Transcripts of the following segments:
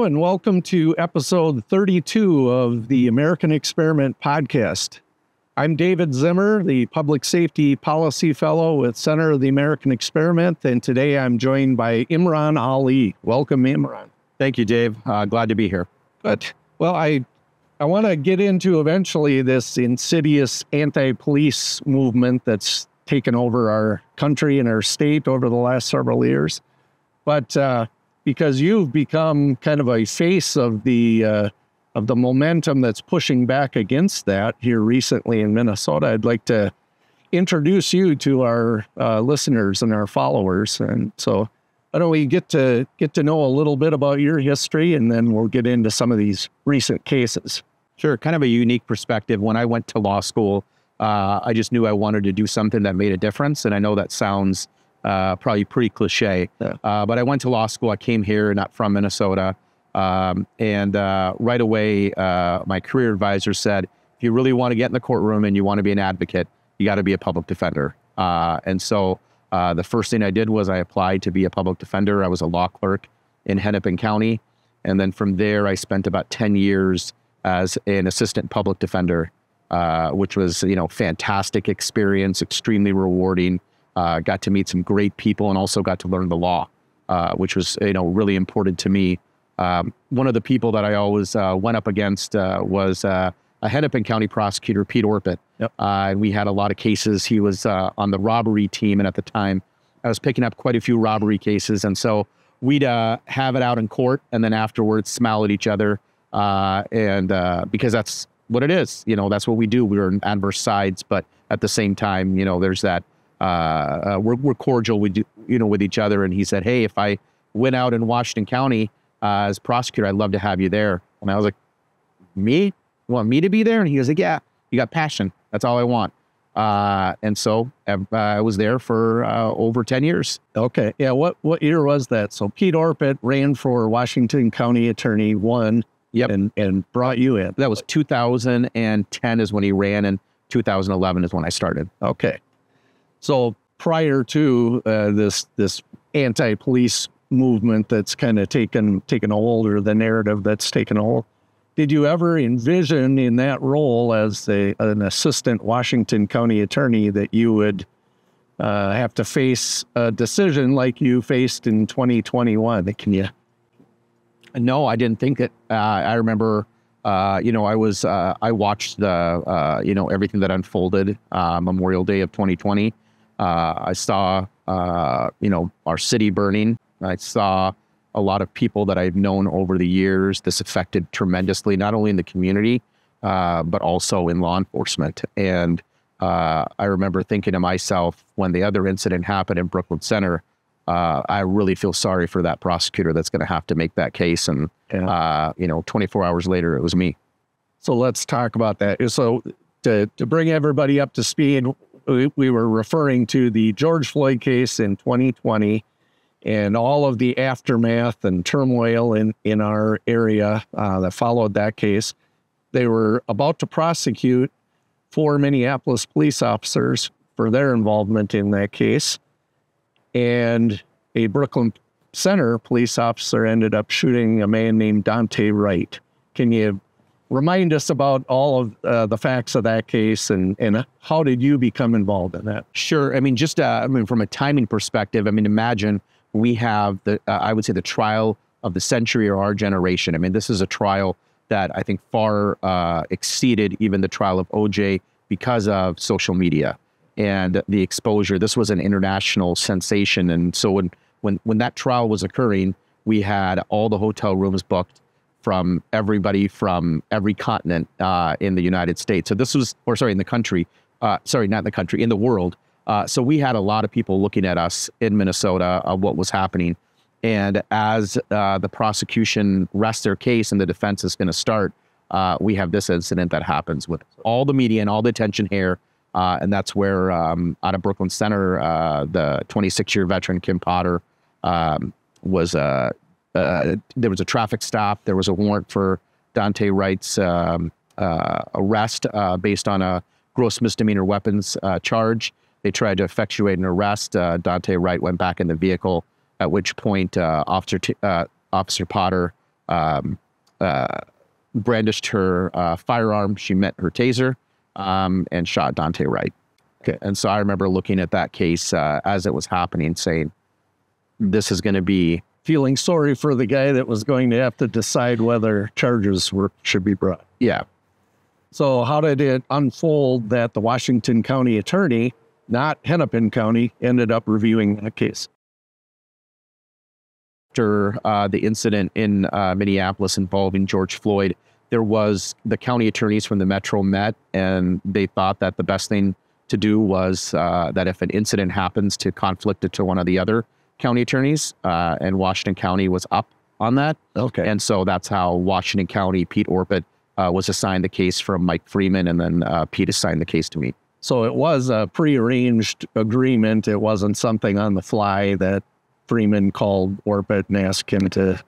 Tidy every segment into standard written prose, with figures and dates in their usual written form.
and welcome to episode 32 of the American Experiment podcast. I'm David Zimmer, the Public Safety Policy Fellow with Center of the American Experiment, and today I'm joined by Imran Ali. Welcome, Imran. Thank you, Dave. Glad to be here. But, well, I want to get into eventually this insidious anti-police movement that's taken over our country and our state over the last several years. But because you've become kind of a face of the momentum that's pushing back against that here recently in Minnesota, I'd like to introduce you to our listeners and our followers. And so why don't we get to know a little bit about your history, and then we'll get into some of these recent cases. Sure. Kind of a unique perspective. When I went to law school, I just knew I wanted to do something that made a difference. And I know that sounds probably pretty cliche, but I went to law school. I came here, not from Minnesota. And right away, my career advisor said, if you really want to get in the courtroom and you want to be an advocate, you got to be a public defender. And so the first thing I did was I applied to be a public defender. I was a law clerk in Hennepin County. And then from there, I spent about 10 years as an assistant public defender, which was, fantastic experience, extremely rewarding. Got to meet some great people and also got to learn the law, which was, really important to me. One of the people that I always went up against was a Hennepin County prosecutor, Pete Orpett. Yep. And we had a lot of cases. He was on the robbery team. And at the time, I was picking up quite a few robbery cases. And so we'd have it out in court and then afterwards smile at each other. Because that's what it is. That's what we do. We're on adverse sides. But at the same time, there's that we're cordial with each other. And he said, hey, if I went out in Washington County as prosecutor, I'd love to have you there. And I was like, me? You want me to be there? And he was like, yeah, you got passion. That's all I want. And so I was there for over 10 years. Okay. Yeah. What year was that? So Pete Orpett ran for Washington County Attorney, won. Yep. And brought you in. That was 2010 is when he ran, and 2011 is when I started. Okay. So prior to this anti-police movement that's kind of taken hold, or the narrative that's taken hold, did you ever envision in that role as an assistant Washington County attorney that you would have to face a decision like you faced in 2021? Can you? No, I didn't think it. I remember, I watched the, everything that unfolded Memorial Day of 2020. I saw, our city burning. I saw a lot of people that I've known over the years. This affected tremendously, not only in the community, but also in law enforcement. And I remember thinking to myself, when the other incident happened in Brooklyn Center, I really feel sorry for that prosecutor that's going to have to make that case. And, 24 hours later, it was me. So let's talk about that. So to bring everybody up to speed, we were referring to the George Floyd case in 2020 and all of the aftermath and turmoil in our area that followed that case. They were about to prosecute 4 Minneapolis police officers for their involvement in that case. And a Brooklyn Center police officer ended up shooting a man named Daunte Wright. Can you remind us about all of the facts of that case and how did you become involved in that? Sure. From a timing perspective, imagine we have I would say the trial of the century or our generation. This is a trial that I think far exceeded even the trial of OJ because of social media and the exposure. This was an international sensation. And so when that trial was occurring, we had all the hotel rooms booked from everybody from every continent in the United States. So this was, in the country, in the world. So we had a lot of people looking at us in Minnesota of what was happening. And as the prosecution rests their case and the defense is going to start, we have this incident that happens with all the media and all the attention here. And that's where out of Brooklyn Center, the 26-year veteran Kim Potter was there was a traffic stop. There was a warrant for Daunte Wright's arrest based on a gross misdemeanor weapons charge. They tried to effectuate an arrest. Daunte Wright went back in the vehicle, at which point Officer Potter brandished her firearm. She met her taser and shot Daunte Wright. Okay. And so I remember looking at that case as it was happening, saying, this is going to be... Feeling sorry for the guy that was going to have to decide whether charges should be brought. Yeah. So how did it unfold that the Washington County attorney, not Hennepin County, ended up reviewing that case? After the incident in Minneapolis involving George Floyd, the county attorneys from the Metro met, and they thought that the best thing to do was that if an incident happens, to conflict it to one of the other county attorneys, and Washington County was up on that. Okay. And so that's how Washington County, Pete Orpett, was assigned the case from Mike Freeman, and then Pete assigned the case to me. So it was a prearranged agreement. It wasn't something on the fly that Freeman called Orpett and asked him to...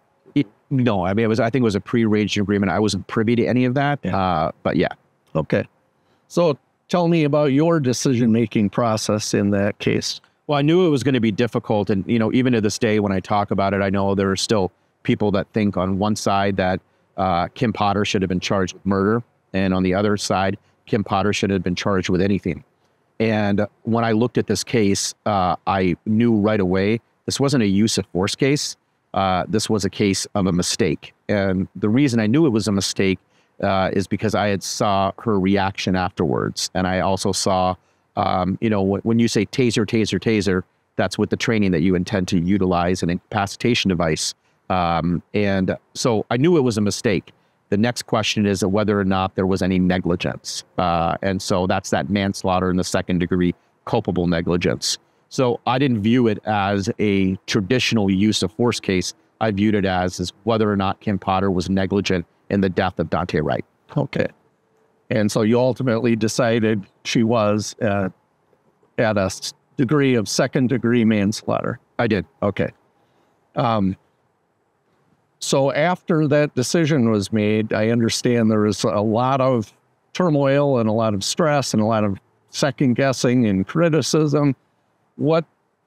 No, I mean, I think it was a prearranged agreement. I wasn't privy to any of that, Yeah. But yeah. Okay. So tell me about your decision-making process in that case. Well, I knew it was going to be difficult. And, even to this day, when I talk about it, I know there are still people that think on one side that Kim Potter should have been charged with murder. And on the other side, Kim Potter should have been charged with anything. And when I looked at this case, I knew right away, this wasn't a use of force case. This was a case of a mistake. And the reason I knew it was a mistake is because I had saw her reaction afterwards. And I also saw, when you say taser, taser, taser, that's with the training that you intend to utilize an incapacitation device. And so I knew it was a mistake. The next question is whether or not there was any negligence. And so that's that manslaughter in the second degree culpable negligence. So I didn't view it as a traditional use of force case. I viewed it as whether or not Kim Potter was negligent in the death of Daunte Wright. Okay. And so you ultimately decided she was at a degree of second degree manslaughter. I did. Okay. So after that decision was made, I understand there was a lot of turmoil and a lot of stress and a lot of second guessing and criticism.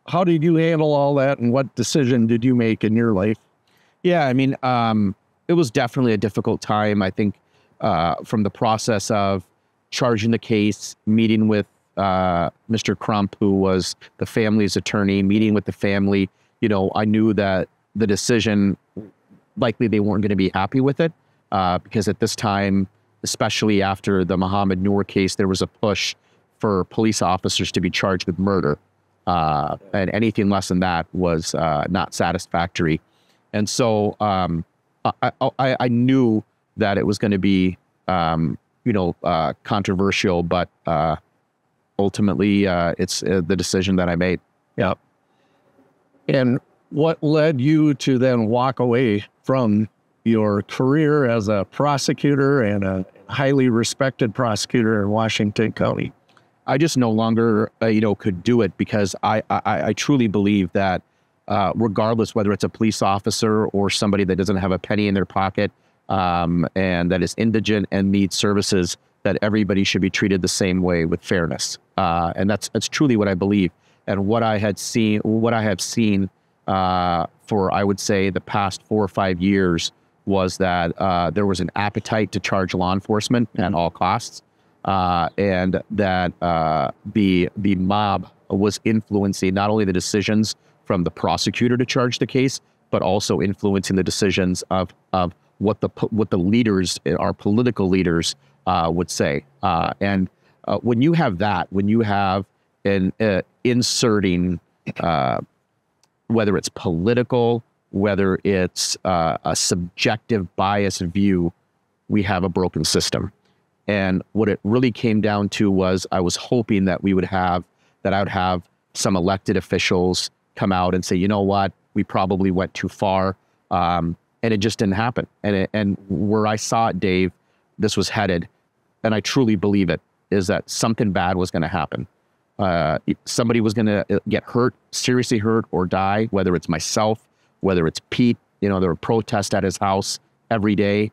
How did you handle all that, and what decision did you make in your life? Yeah, I mean, it was definitely a difficult time. I think from the process of charging the case, meeting with Mr. Crump, who was the family's attorney, meeting with the family, I knew that the decision, likely they weren't going to be happy with it, because at this time, especially after the Muhammad Noor case, there was a push for police officers to be charged with murder. And anything less than that was not satisfactory. And so I knew that it was going to be, controversial, but ultimately it's the decision that I made. Yeah. And what led you to then walk away from your career as a prosecutor and a highly respected prosecutor in Washington County? I just no longer, could do it, because I truly believe that regardless whether it's a police officer or somebody that doesn't have a penny in their pocket and that is indigent and needs services, that everybody should be treated the same way with fairness. And that's truly what I believe. And what I have seen for, I would say, the past 4 or 5 years was that there was an appetite to charge law enforcement at all costs. And that the mob was influencing not only the decisions from the prosecutor to charge the case, but also influencing the decisions of what the leaders, our political leaders, would say. And when you have that, when you have an inserting, whether it's political, whether it's a subjective bias view, we have a broken system. And what it really came down to was I was hoping that I would have some elected officials come out and say, you know what, we probably went too far. And it just didn't happen. And where I saw it, Dave, this was headed, and I truly believe it, is that something bad was going to happen. Somebody was going to get hurt, seriously hurt, or die, whether it's myself, whether it's Pete. There were protests at his house every day.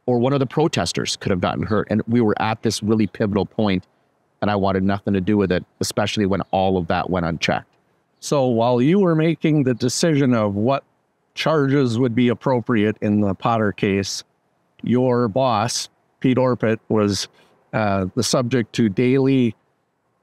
Or one of the protesters could have gotten hurt. And we were at this really pivotal point, and I wanted nothing to do with it, especially when all of that went unchecked. So while you were making the decision of what charges would be appropriate in the Potter case, your boss, Pete Orpett, was the subject to daily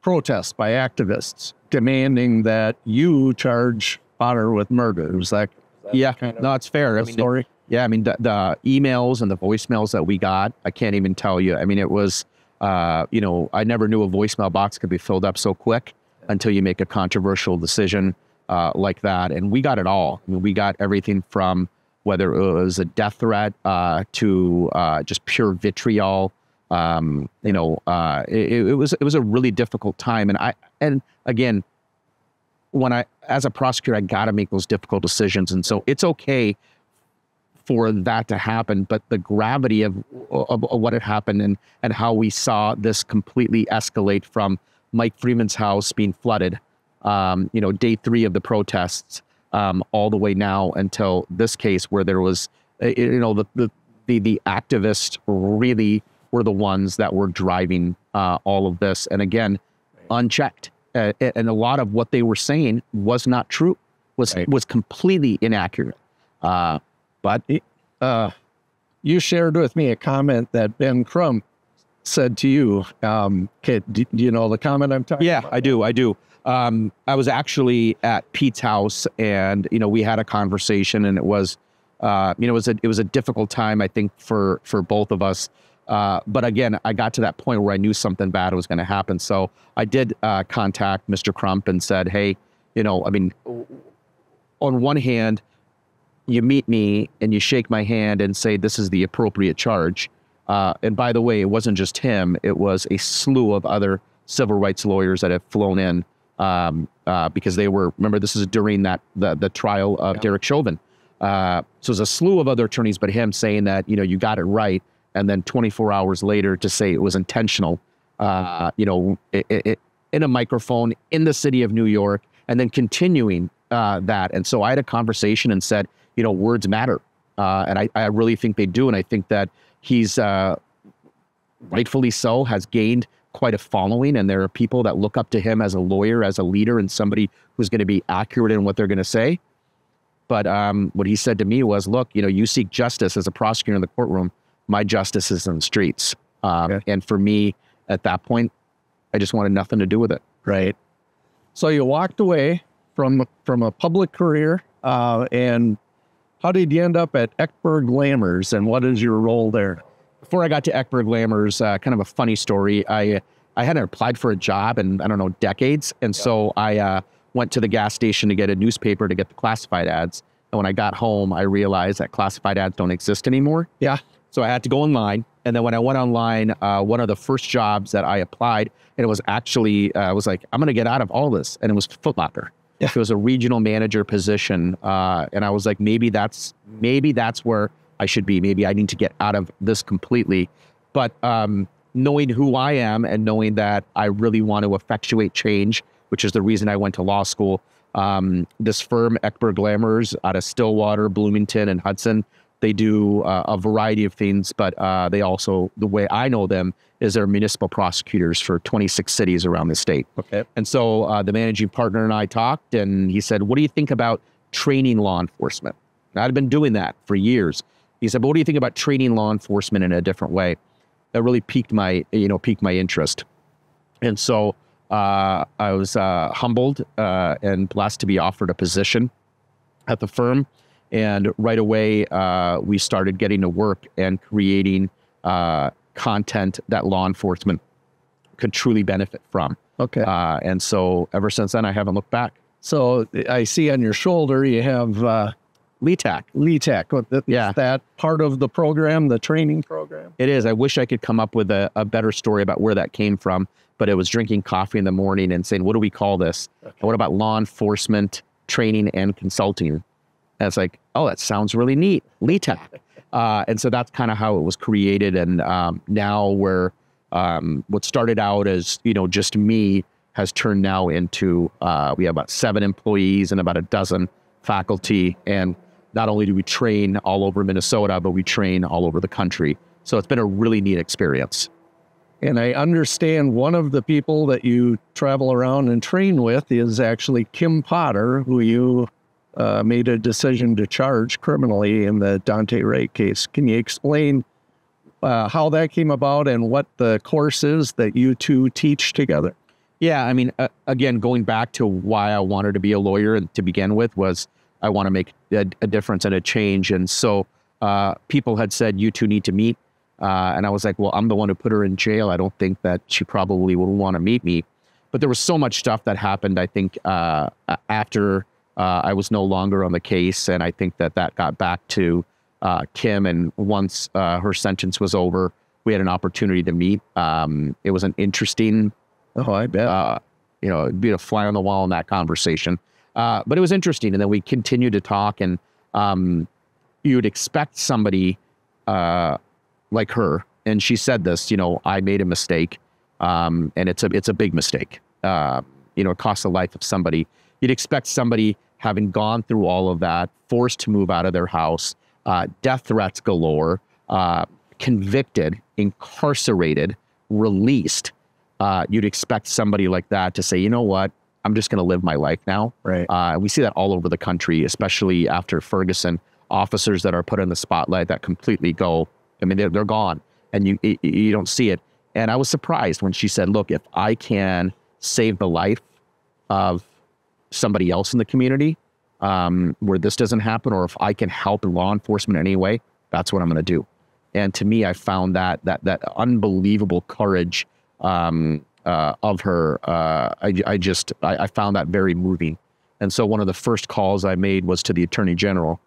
protests by activists demanding that you charge Potter with murder. Was that Yeah, kind of no, it's fair. story? Yeah, I mean, the emails and the voicemails that we got, I can't even tell you. I mean, it was, you know, I never knew a voicemail box could be filled up so quick until you make a controversial decision like that. And we got it all. I mean, we got everything from whether it was a death threat to just pure vitriol. You know, it was a really difficult time. And again, as a prosecutor, I got to make those difficult decisions. And so it's okay for that to happen, but the gravity of what had happened and how we saw this completely escalate from Mike Freeman's house being flooded, you know, day 3 of the protests, all the way now until this case where there was, you know, the activists really were the ones that were driving all of this. And again, unchecked. And a lot of what they were saying was not true, was completely inaccurate. But you shared with me a comment that Ben Crump said to you. Do you know the comment I'm talking about? Yeah, I do. I was actually at Pete's house, and you know, we had a conversation, and it was, you know, it was a difficult time, I think, for both of us. But again, I got to that point where I knew something bad was going to happen. So I did contact Mr. Crump and said, hey, you know, I mean, on one hand, you meet me and you shake my hand and say, this is the appropriate charge. And by the way, it wasn't just him. It was a slew of other civil rights lawyers that have flown in because they were, remember, this is during the trial of Derek Chauvin. So there's a slew of other attorneys, but him saying that, you know, you got it right. And then 24 hours later to say it was intentional, you know, in a microphone in the city of New York, and then continuing that. And so I had a conversation and said, you know, words matter. And I really think they do. And I think that he's rightfully so has gained quite a following. And there are people that look up to him as a lawyer, as a leader, and somebody who's going to be accurate in what they're going to say. But what he said to me was, look, you know, you seek justice as a prosecutor in the courtroom. My justice is in the streets. And for me, at that point, I just wanted nothing to do with it. Right. So you walked away from a public career, and how did you end up at Eckberg Lammers, and what is your role there? Before I got to Eckberg Lammers, kind of a funny story. I hadn't applied for a job in, I don't know, decades. And so I went to the gas station to get a newspaper to get the classified ads. And when I got home, I realized that classified ads don't exist anymore. Yeah. So I had to go online. And then when I went online, one of the first jobs that I applied, and it was actually, I was like, I'm going to get out of all this. And it was Foot Locker. Yeah. It was a regional manager position. And I was like, maybe that's where I should be. Maybe I need to get out of this completely. But knowing who I am and knowing that I really want to effectuate change, which is the reason I went to law school, this firm, Eckberg Lammers, out of Stillwater, Bloomington, and Hudson, they do a variety of things, but they also, the way I know them, is they're municipal prosecutors for 26 cities around the state. Okay. And so the managing partner and I talked, and he said, what do you think about training law enforcement? And I'd been doing that for years. He said, but what do you think about training law enforcement in a different way? That really piqued my interest. And so I was humbled and blessed to be offered a position at the firm. And right away, we started getting to work and creating content that law enforcement could truly benefit from. Okay. And so ever since then, I haven't looked back. So I see on your shoulder, you have LETAC. LETAC. Yeah. Is that part of the program, the training program? It is. I wish I could come up with a better story about where that came from, but it was drinking coffee in the morning and saying, what do we call this? Okay. And what about law enforcement training and consulting? And it's like, oh, that sounds really neat. LETAC. And so that's kind of how it was created. And now what started out as, just me has turned now into, we have about 7 employees and about a dozen faculty. And not only do we train all over Minnesota, but we train all over the country. So it's been a really neat experience. And I understand one of the people that you travel around and train with is actually Kim Potter, who you made a decision to charge criminally in the Daunte Wright case. Can you explain how that came about and what the course is that you two teach together? Yeah, I mean, again, going back to why I wanted to be a lawyer to begin with was I want to make a difference and a change. And so people had said, you two need to meet. And I was like, well, I'm the one who put her in jail. I don't think that she probably would want to meet me. But there was so much stuff that happened, I think, after I was no longer on the case. And I think that got back to Kim. And once her sentence was over, we had an opportunity to meet. It was an interesting, I bet. It'd be a fly on the wall in that conversation. But it was interesting. And then we continued to talk, and you would expect somebody like her. And she said this, I made a mistake. And it's a big mistake. It costs the life of somebody. You'd expect somebody having gone through all of that, forced to move out of their house, death threats galore, convicted, incarcerated, released. You'd expect somebody like that to say, you know what, I'm just going to live my life now. Right. We see that all over the country, especially after Ferguson. Officers that are put in the spotlight that completely go, I mean, they're gone, and you don't see it. And I was surprised when she said, look, if I can save the life of somebody else in the community where this doesn't happen, or if I can help law enforcement in any way, that's what I'm going to do. And to me, I found that unbelievable courage of her. I found that very moving. And so one of the first calls I made was to the Attorney General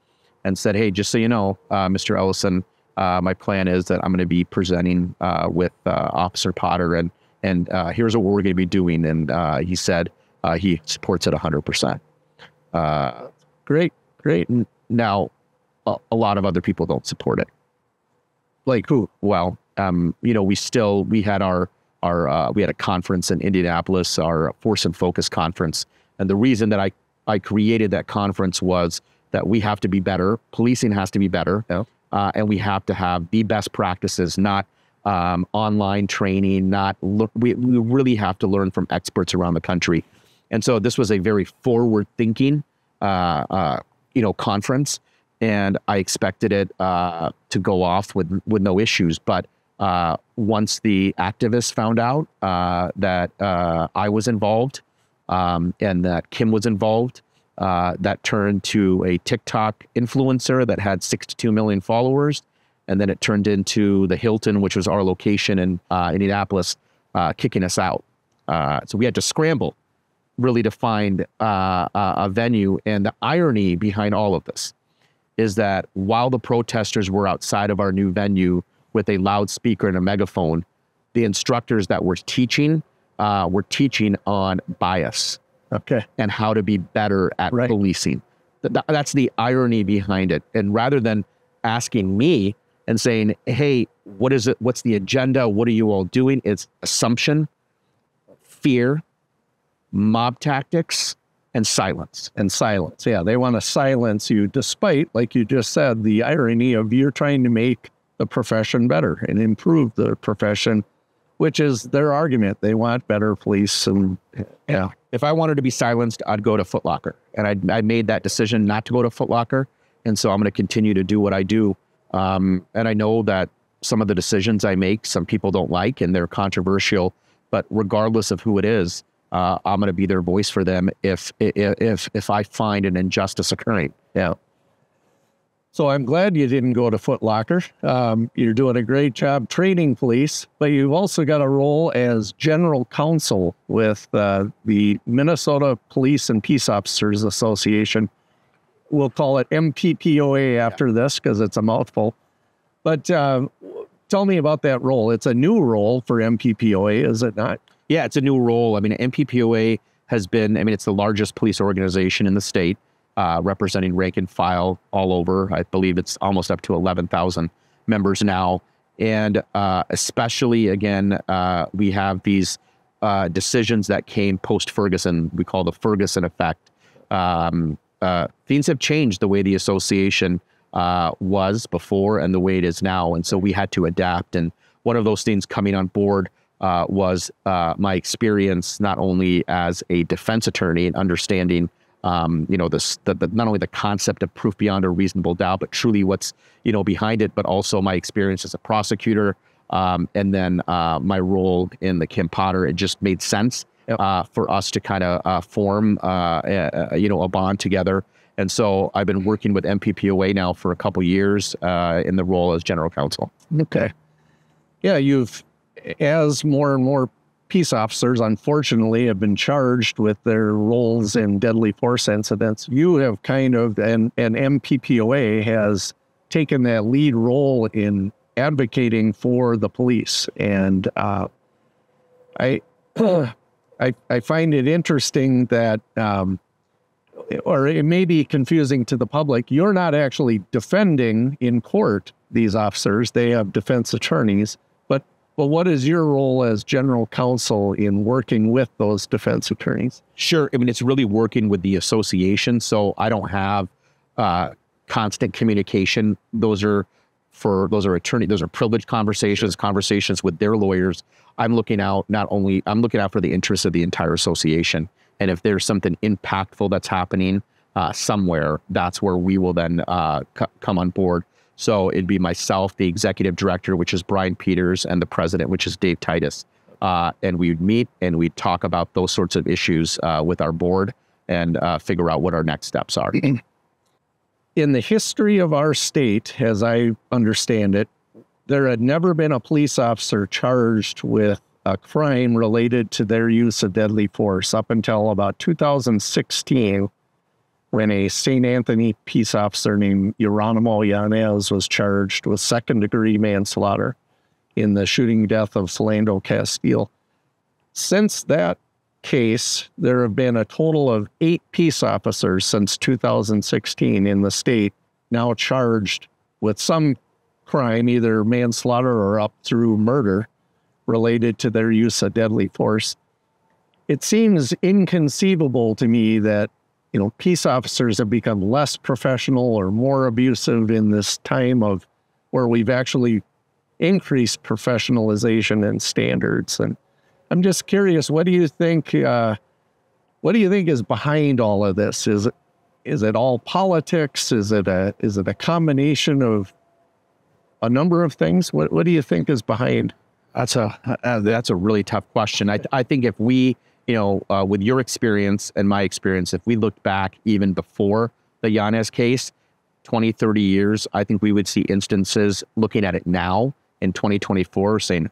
and said, hey, just so you know, Mr. Ellison, my plan is that I'm going to be presenting with Officer Potter, and here's what we're going to be doing. And he said he supports it 100%. Great. Now, a lot of other people don't support it. Like who? Well, we had we had a conference in Indianapolis, our Force and Focus conference. And the reason that I created that conference was that we have to be better. Policing has to be better. Yeah. And we have to have the best practices, not online training, we really have to learn from experts around the country. And so this was a very forward-thinking, conference, and I expected it to go off with no issues. But once the activists found out that I was involved and that Kim was involved, that turned to a TikTok influencer that had 62 million followers. And then it turned into the Hilton, which was our location in Indianapolis, kicking us out. So we had to scramble really to find a venue. And the irony behind all of this is that while the protesters were outside of our new venue with a loudspeaker and a megaphone, the instructors that were teaching on bias. Okay. And how to be better at policing. That's the irony behind it. And rather than asking me and saying, hey, what is it? What's the agenda? What are you all doing? It's assumption, fear, mob tactics, and silence. Yeah, they want to silence you despite, like you just said, the irony of you're trying to make the profession better and improve the profession, which is their argument. They want better police. And yeah. If I wanted to be silenced, I'd go to Foot Locker. And I made that decision not to go to Foot Locker. And so I'm going to continue to do what I do. And I know that some of the decisions I make, some people don't like, and they're controversial. But regardless of who it is, I'm going to be their voice for them if I find an injustice occurring. Yeah. So I'm glad you didn't go to Foot Locker. You're doing a great job training police, but you've also got a role as general counsel with the Minnesota Police and Peace Officers Association. We'll call it MPPOA after this because it's a mouthful. But tell me about that role. It's a new role for MPPOA, is it not? Yeah, it's a new role. I mean, MPPOA it's the largest police organization in the state. Representing rank and file all over. I believe it's almost up to 11,000 members now. And especially, again, we have these decisions that came post-Ferguson. We call the Ferguson effect. Things have changed the way the association was before and the way it is now. And so we had to adapt. And one of those things coming on board was my experience not only as a defense attorney and understanding not only the concept of proof beyond a reasonable doubt, but truly what's, behind it, but also my experience as a prosecutor, and then my role in the Kim Potter. It just made sense for us to kind of form, a bond together. And so I've been working with MPPOA now for a couple years in the role as general counsel. Okay. Yeah, as more and more peace officers, unfortunately, have been charged with their roles in deadly force incidents, you have kind of, and MPPOA has taken that lead role in advocating for the police. And I find it interesting that, or it may be confusing to the public, you're not actually defending in court these officers. They have defense attorneys. But what is your role as general counsel in working with those defense attorneys? Sure. I mean, it's really working with the association. So I don't have constant communication. Those are privileged conversations with their lawyers. I'm looking out for the interests of the entire association. And if there's something impactful that's happening somewhere, that's where we will then come on board. So it'd be myself, the executive director, which is Brian Peters, and the president, which is Dave Titus. And we'd meet and we'd talk about those sorts of issues with our board and figure out what our next steps are. In the history of our state, as I understand it, there had never been a police officer charged with a crime related to their use of deadly force up until about 2016. When a St. Anthony peace officer named Geronimo Yanez was charged with second-degree manslaughter in the shooting death of Philando Castile. Since that case, there have been a total of 8 peace officers since 2016 in the state now charged with some crime, either manslaughter or up through murder, related to their use of deadly force. It seems inconceivable to me that peace officers have become less professional or more abusive in this time of where we've actually increased professionalization and standards. And I'm just curious, what do you think is behind all of this? Is it all politics? Is it a combination of a number of things? What do you think is behind? That's a really tough question. I think if we, with your experience and my experience, if we looked back even before the Yanez case, 20, 30 years, I think we would see instances looking at it now in 2024 saying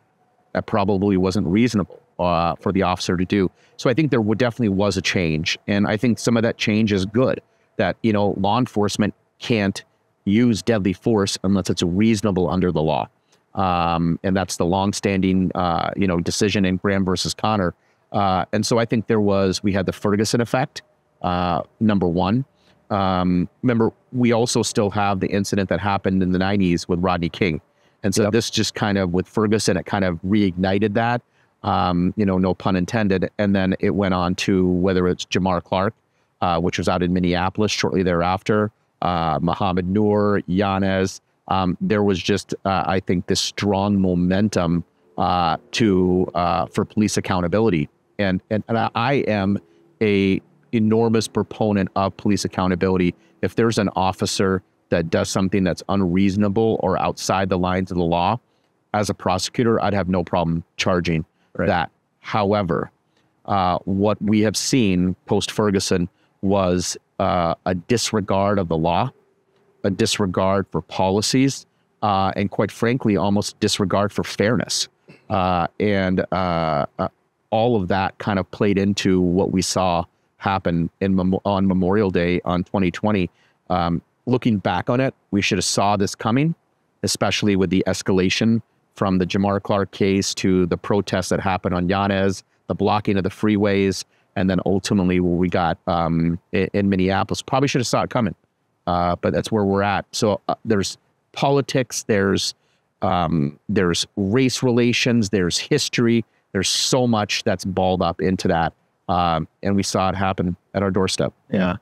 that probably wasn't reasonable for the officer to do. So I think there definitely was a change. And I think some of that change is good, that, law enforcement can't use deadly force unless it's reasonable under the law. And that's the longstanding, decision in Graham versus Connor. And so I think we had the Ferguson effect, number one. Remember, we also still have the incident that happened in the 90s with Rodney King. And so this just kind of, with Ferguson, it kind of reignited that, no pun intended. And then it went on to whether it's Jamar Clark, which was out in Minneapolis shortly thereafter, Muhammad Noor, Yanez. There was just, I think, this strong momentum for police accountability. And I am a enormous proponent of police accountability. If there's an officer that does something that's unreasonable or outside the lines of the law, as a prosecutor, I'd have no problem charging that. However, what we have seen post-Ferguson was a disregard of the law, a disregard for policies, and quite frankly, almost disregard for fairness. And all of that kind of played into what we saw happen on Memorial Day on 2020. Looking back on it, we should have saw this coming, especially with the escalation from the Jamar Clark case to the protests that happened on Yanez, the blocking of the freeways, and then ultimately what we got in Minneapolis. Probably should have saw it coming, but that's where we're at. So there's politics, there's race relations, there's history. There's so much that's balled up into that. And we saw it happen at our doorstep. Yeah.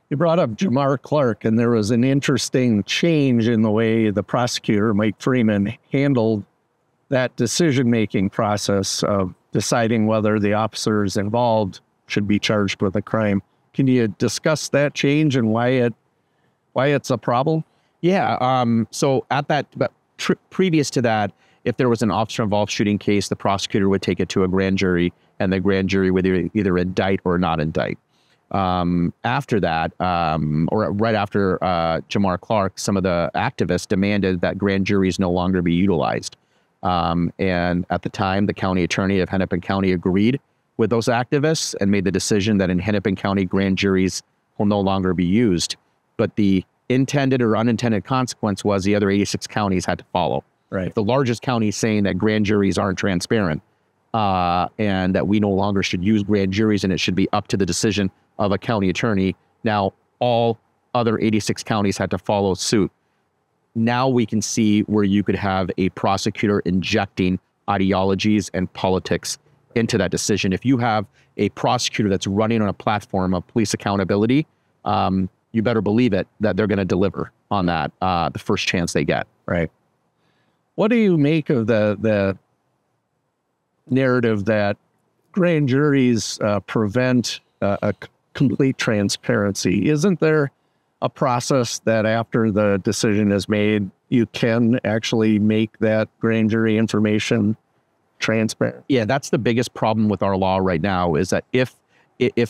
You brought up Jamar Clark, and there was an interesting change in the way the prosecutor, Mike Freeman, handled that decision-making process of deciding whether the officers involved should be charged with a crime. Can you discuss that change and why it's a problem? Yeah. So at that, but previous to that, if there was an officer-involved shooting case, the prosecutor would take it to a grand jury, and the grand jury would either indict or not indict. After that, or right after Jamar Clark, some of the activists demanded that grand juries no longer be utilized. And at the time, the county attorney of Hennepin County agreed with those activists and made the decision that in Hennepin County, grand juries will no longer be used. But the intended or unintended consequence was the other 86 counties had to follow. Right. If the largest county is saying that grand juries aren't transparent and that we no longer should use grand juries and it should be up to the decision of a county attorney, now all other 86 counties had to follow suit. Now we can see where you could have a prosecutor injecting ideologies and politics into that decision. If you have a prosecutor that's running on a platform of police accountability, you better believe it that they're going to deliver on that the first chance they get. Right. What do you make of the narrative that grand juries prevent a complete transparency? Isn't there a process that after the decision is made, you can actually make that grand jury information transparent? Yeah, that's the biggest problem with our law right now, is that if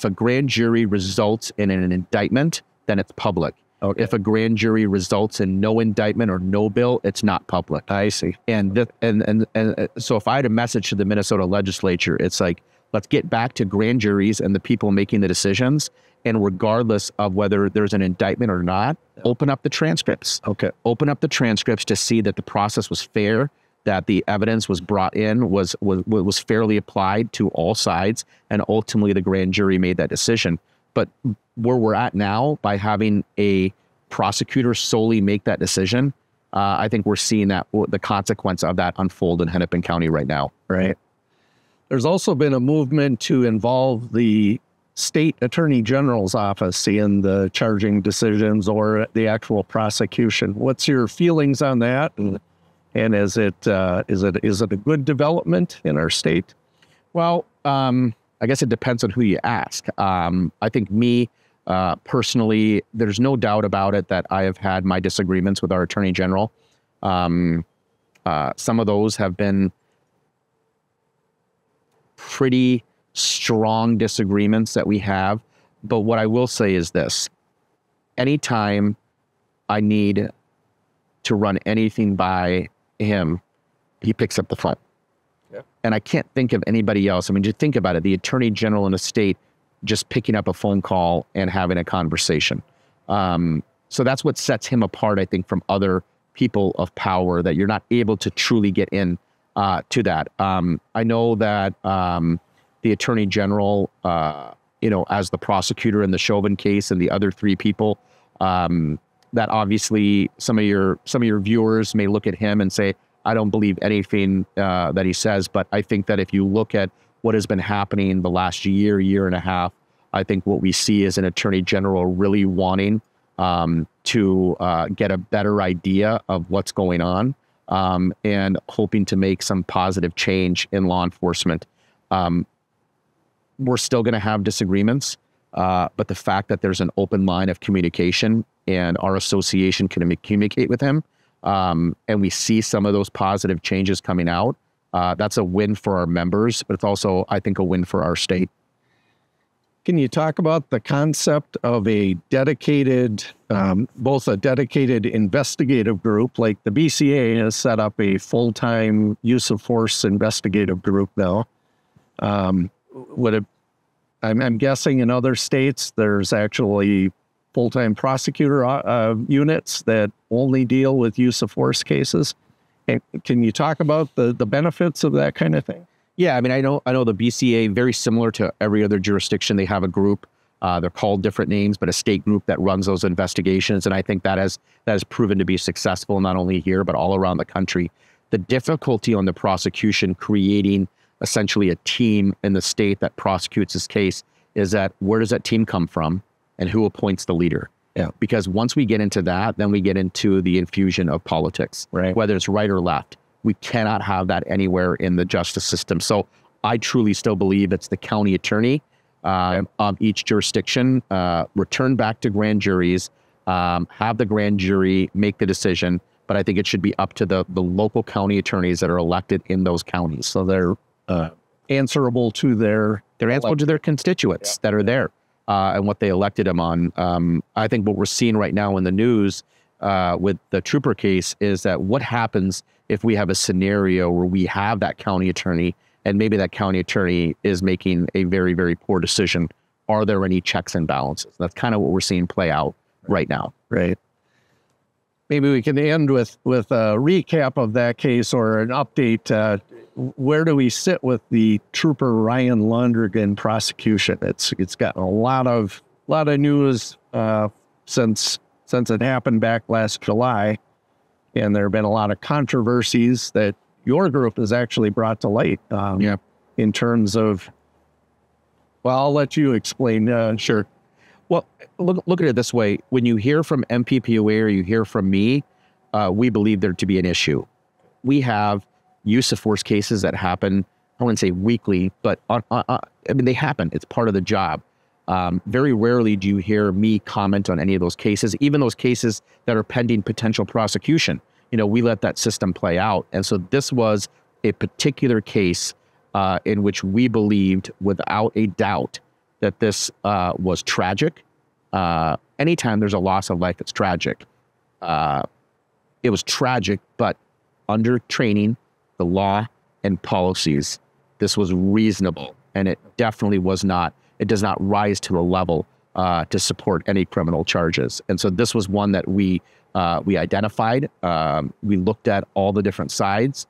a grand jury results in an indictment, then it's public. Okay. If a grand jury results in no indictment or no bill, it's not public. I see. And so if I had a message to the Minnesota legislature, it's like, let's get back to grand juries and the people making the decisions. And regardless of whether there's an indictment or not, open up the transcripts. Okay. Open up the transcripts to see that the process was fair, that the evidence was brought in, was fairly applied to all sides, and ultimately the grand jury made that decision. But where we're at now, by having a prosecutor solely make that decision, I think we're seeing that the consequence of that unfold in Hennepin County right now. Right. There's also been a movement to involve the state attorney general's office in the charging decisions or the actual prosecution. What's your feelings on that? And is it a good development in our state? Well, I guess it depends on who you ask. I think me, personally, there's no doubt about it that I have had my disagreements with our attorney general. Some of those have been pretty strong disagreements that we have. But what I will say is this: anytime I need to run anything by him, he picks up the phone. Yeah. And I can't think of anybody else. I mean, just think about it. The attorney general in a state just picking up a phone call and having a conversation. So that's what sets him apart, I think, from other people of power, that you're not able to truly get in to that. I know that the attorney general, as the prosecutor in the Chauvin case and the other three people, that obviously some of your viewers may look at him and say, I don't believe anything that he says. But I think that if you look at what has been happening the last year and a half, I think what we see is an attorney general really wanting to get a better idea of what's going on and hoping to make some positive change in law enforcement. We're still going to have disagreements, but the fact that there's an open line of communication and our association can communicate with him, and we see some of those positive changes coming out, that's a win for our members, but it's also, I think, a win for our state. Can you talk about the concept of a dedicated, both a dedicated investigative group, like the BCA has set up a full-time use of force investigative group now. I'm guessing in other states, there's actually full-time prosecutor units that only deal with use of force cases. And can you talk about the benefits of that kind of thing? Yeah, I mean, I know the BCA, very similar to every other jurisdiction, they have a group. They're called different names, but a state group that runs those investigations. And I think that has proven to be successful, not only here, but all around the country. The difficulty on the prosecution creating essentially a team in the state that prosecutes this case is that where does that team come from and who appoints the leader? Yeah. Because once we get into that, then we get into the infusion of politics, right? Whether it's right or left. We cannot have that anywhere in the justice system. So I truly still believe it's the county attorney each jurisdiction, return back to grand juries, have the grand jury make the decision. But I think it should be up to the local county attorneys that are elected in those counties. So they're answerable to their constituents that are there and what they elected them on. I think what we're seeing right now in the news with the Trooper case is that what happens if we have a scenario where we have that county attorney and maybe that county attorney is making a very, very poor decision? Are there any checks and balances? That's kind of what we're seeing play out right now. Right. Maybe we can end with a recap of that case or an update. Where do we sit with the Trooper Ryan Londrigan prosecution? It's gotten a lot of news since it happened back last July, and there have been a lot of controversies that your group has actually brought to light. In terms of, well, I'll let you explain. Sure. Well, look at it this way. When you hear from MPPOA or you hear from me, we believe there to be an issue. We have use of force cases that happen, I wouldn't say weekly, but I mean, they happen. It's part of the job. Very rarely do you hear me comment on any of those cases, even those cases that are pending potential prosecution. We let that system play out. And so this was a particular case in which we believed without a doubt that this was tragic. Anytime there's a loss of life, it's tragic. It was tragic, but under training, the law and policies, this was reasonable. And it definitely was not, it does not rise to the level to support any criminal charges. And so this was one that we identified. We looked at all the different sides.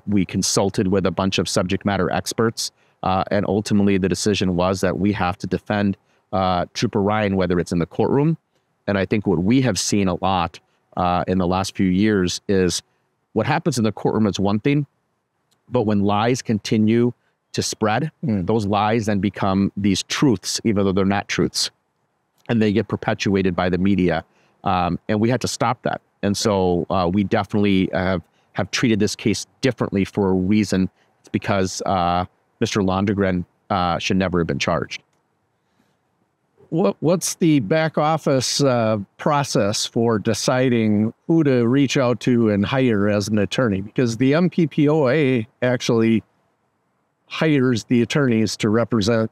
We consulted with a bunch of subject matter experts. And ultimately, the decision was that we have to defend Trooper Ryan, whether it's in the courtroom. And I think what we have seen a lot in the last few years is what happens in the courtroom is one thing, but when lies continue to spread, those lies then become these truths, even though they're not truths, and they get perpetuated by the media. And we had to stop that. And so we definitely have treated this case differently for a reason. It's because Mr. Londrigan should never have been charged. What's the back office process for deciding who to reach out to and hire as an attorney? Because the MPPOA actually hires the attorneys to represent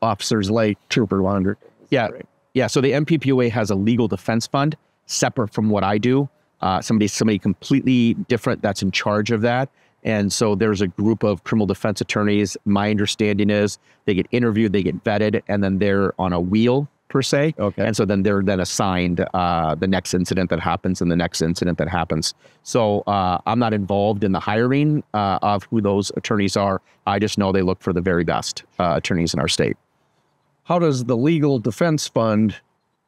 officers like Trooper Londrigan. Yeah. Right? Yeah. So the MPPOA has a legal defense fund separate from what I do. Somebody completely different that's in charge of that. And so there's a group of criminal defense attorneys. My understanding is they get interviewed, they get vetted, and then they're on a wheel per se. Okay. And so then they're assigned the next incident that happens and the next incident that happens. So I'm not involved in the hiring of who those attorneys are. I just know they look for the very best attorneys in our state. How does the legal defense fund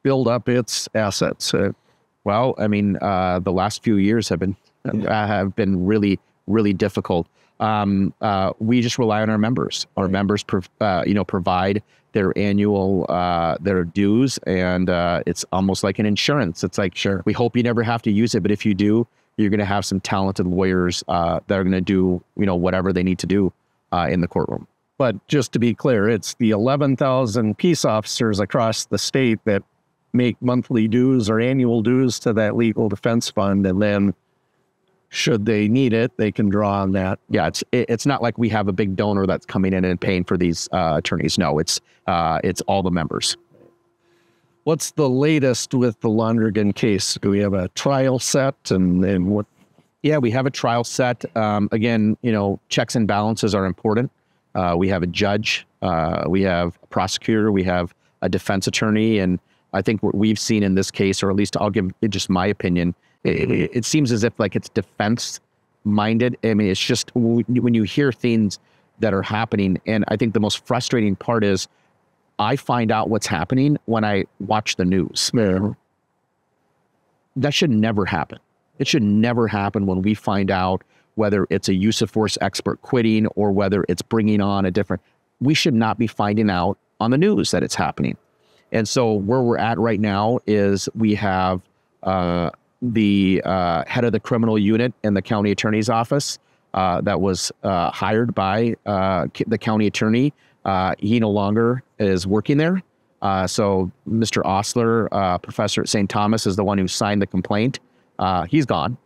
build up its assets? Well, I mean, the last few years have been really difficult. We just rely on our members. Our members, provide their annual, their dues, and it's almost like an insurance. It's like, sure, we hope you never have to use it, but if you do, you're going to have some talented lawyers that are going to do, whatever they need to do in the courtroom. But just to be clear, it's the 11,000 peace officers across the state that make monthly dues or annual dues to that legal defense fund, and then should they need it, they can draw on that. Yeah, it's not like we have a big donor that's coming in and paying for these attorneys. No, it's all the members. What's the latest with the Londrigan case? Do we have a trial set and what? Yeah, we have a trial set. Again, checks and balances are important. We have a judge, we have a prosecutor, we have a defense attorney, and I think what we've seen in this case, or at least I'll give just my opinion, it seems as if like it's defense minded. I mean, it's just when you hear things that are happening, and I think the most frustrating part is I find out what's happening when I watch the news. Yeah. That should never happen. It should never happen when we find out whether it's a use of force expert quitting or whether it's bringing on a different, we should not be finding out on the news that it's happening. And so where we're at right now is we have the head of the criminal unit in the county attorney's office that was hired by the county attorney. He no longer is working there. So Mr. Osler, professor at St. Thomas, is the one who signed the complaint. He's gone.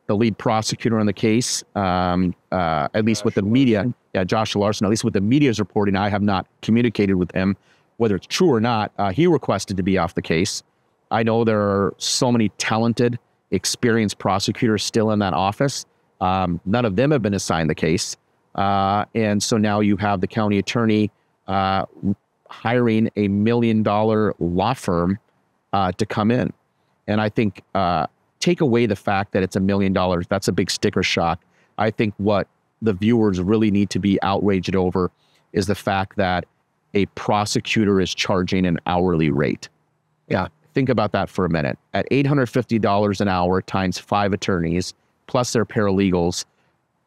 The lead prosecutor on the case, at least with the media, Josh Larson, at least with the media's reporting, I have not communicated with him whether it's true or not. He requested to be off the case. I know there are so many talented, experienced prosecutors still in that office. None of them have been assigned the case. And so now you have the county attorney hiring $1 million law firm to come in. And I think take away the fact that it's $1 million, that's a big sticker shock. I think what the viewers really need to be outraged over is the fact that a prosecutor is charging an hourly rate. Yeah, think about that for a minute. At $850 an hour times 5 attorneys, plus their paralegals,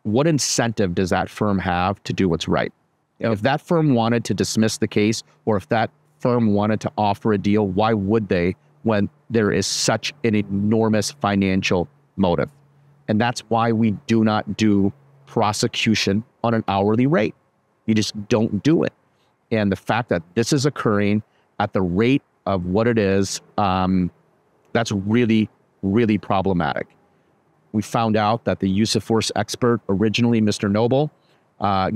what incentive does that firm have to do what's right? If that firm wanted to dismiss the case, or if that firm wanted to offer a deal, why would they, when there is such an enormous financial motive? And that's why we do not do prosecution on an hourly rate. You just don't do it. And the fact that this is occurring at the rate of what it is, that's really, really problematic. We found out that the use of force expert, originally Mr. Noble,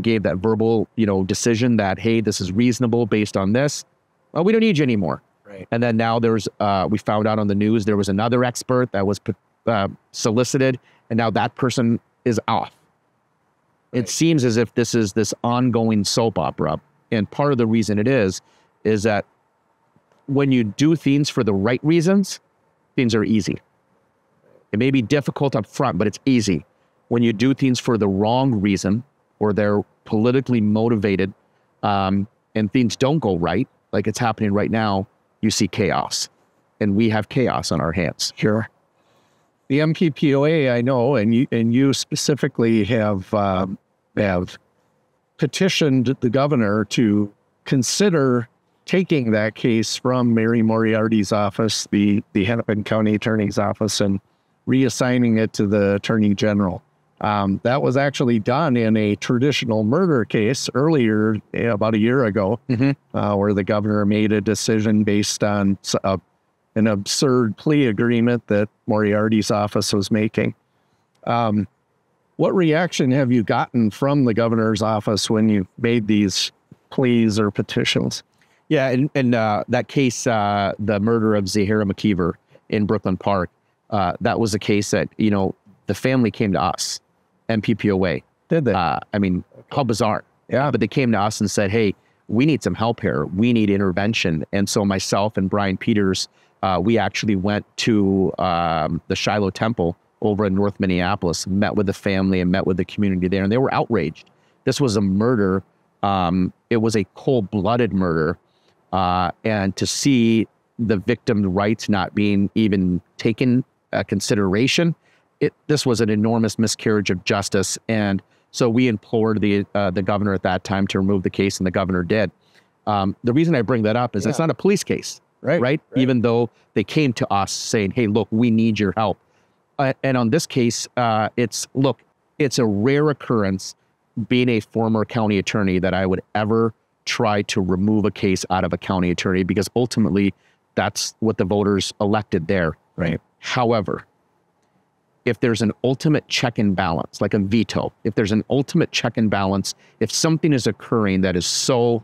gave that verbal, decision that, hey, this is reasonable based on this. Well, we don't need you anymore. Right. And then now we found out on the news, there was another expert that was solicited, and now that person is off. Right. It seems as if this is this ongoing soap opera. And part of the reason it is that when you do things for the right reasons, things are easy. It may be difficult up front, but it's easy. When you do things for the wrong reason, or they're politically motivated, and things don't go right, like it's happening right now, you see chaos. And we have chaos on our hands. Sure. The MPPOA, I know, and you specifically have petitioned the governor to consider taking that case from Mary Moriarty's office, the Hennepin County Attorney's office, and reassigning it to the Attorney General. That was actually done in a traditional murder case earlier, about a year ago, where the governor made a decision based on an absurd plea agreement that Moriarty's office was making. What reaction have you gotten from the governor's office when you made these pleas or petitions? Yeah, and that case, the murder of Zahira McKeever in Brooklyn Park, that was a case that, the family came to us, MPPOA. Did they? How bizarre. Yeah. But they came to us and said, hey, we need some help here. We need intervention. And so myself and Brian Peters, we actually went to the Shiloh Temple over in North Minneapolis, met with the family and met with the community there, and they were outraged. This was a murder. It was a cold-blooded murder. And to see the victim's rights not being even taken consideration, this was an enormous miscarriage of justice. And so we implored the governor at that time to remove the case, and the governor did. The reason I bring that up is it's not a police case, right? Even though they came to us saying, hey, look, we need your help. And on this case, it's a rare occurrence, being a former county attorney, that I would ever try to remove a case out of a county attorney, because ultimately that's what the voters elected there. Right. However, if there's an ultimate check and balance, like a veto, if there's an ultimate check and balance, if something is occurring that is so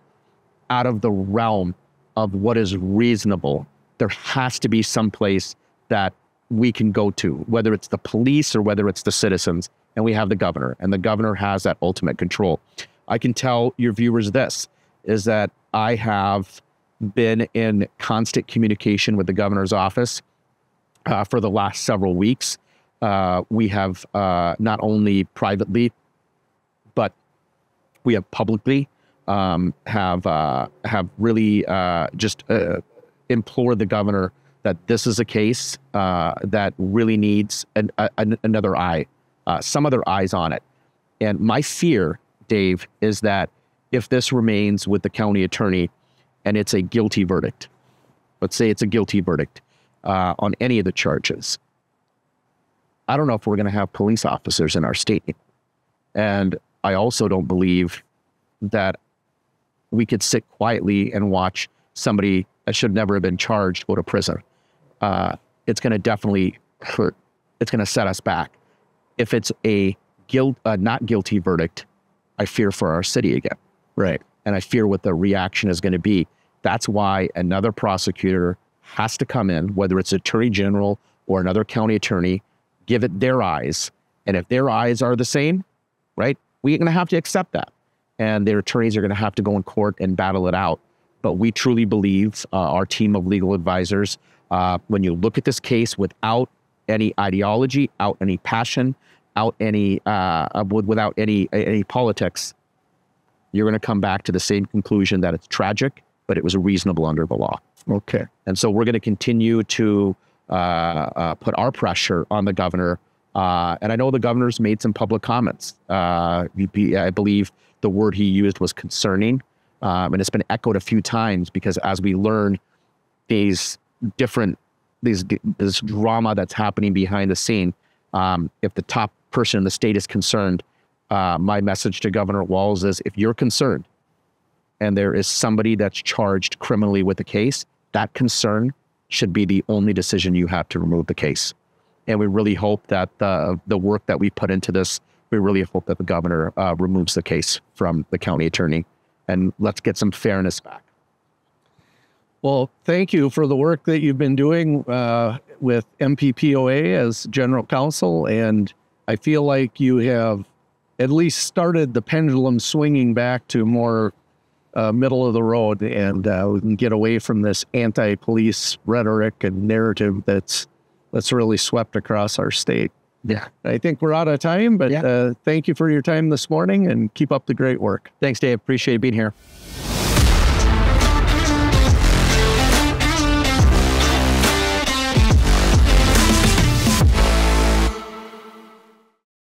out of the realm of what is reasonable, there has to be some place that we can go to, whether it's the police or whether it's the citizens, and we have the governor, and the governor has that ultimate control. I can tell your viewers this, is that I have been in constant communication with the governor's office for the last several weeks. We have not only privately, but we have publicly have really just implored the governor that this is a case that really needs another eye, some other eyes on it. And my fear, Dave, is that if this remains with the county attorney and it's a guilty verdict, let's say it's a guilty verdict on any of the charges, I don't know if we're going to have police officers in our state. And I also don't believe that we could sit quietly and watch somebody that should never have been charged go to prison. It's going to definitely hurt. It's going to set us back. If it's a not guilty verdict, I fear for our city again. Right. And I fear what the reaction is going to be. That's why another prosecutor has to come in, whether it's Attorney General or another county attorney, give it their eyes. And if their eyes are the same, right, we're going to have to accept that. And their attorneys are going to have to go in court and battle it out. But we truly believe, our team of legal advisors, when you look at this case without any ideology, out any passion, out any without any politics, you're going to come back to the same conclusion that it's tragic, but it was reasonable under the law. Okay. And so we're going to continue to put our pressure on the governor. And I know the governor's made some public comments. I believe the word he used was concerning. And it's been echoed a few times because as we learn this drama that's happening behind the scene, if the top person in the state is concerned, my message to Governor Walz is, if you're concerned and there is somebody that's charged criminally with the case, that concern should be the only decision you have to remove the case. And we really hope that the work that we put into this, we really hope that the governor removes the case from the county attorney, and let's get some fairness back. Well, thank you for the work that you've been doing with MPPOA as general counsel. And I feel like you have at least started the pendulum swinging back to more middle of the road, and we can get away from this anti-police rhetoric and narrative that's really swept across our state. Yeah. I think we're out of time, but thank you for your time this morning and keep up the great work. Thanks, Dave. Appreciate being here.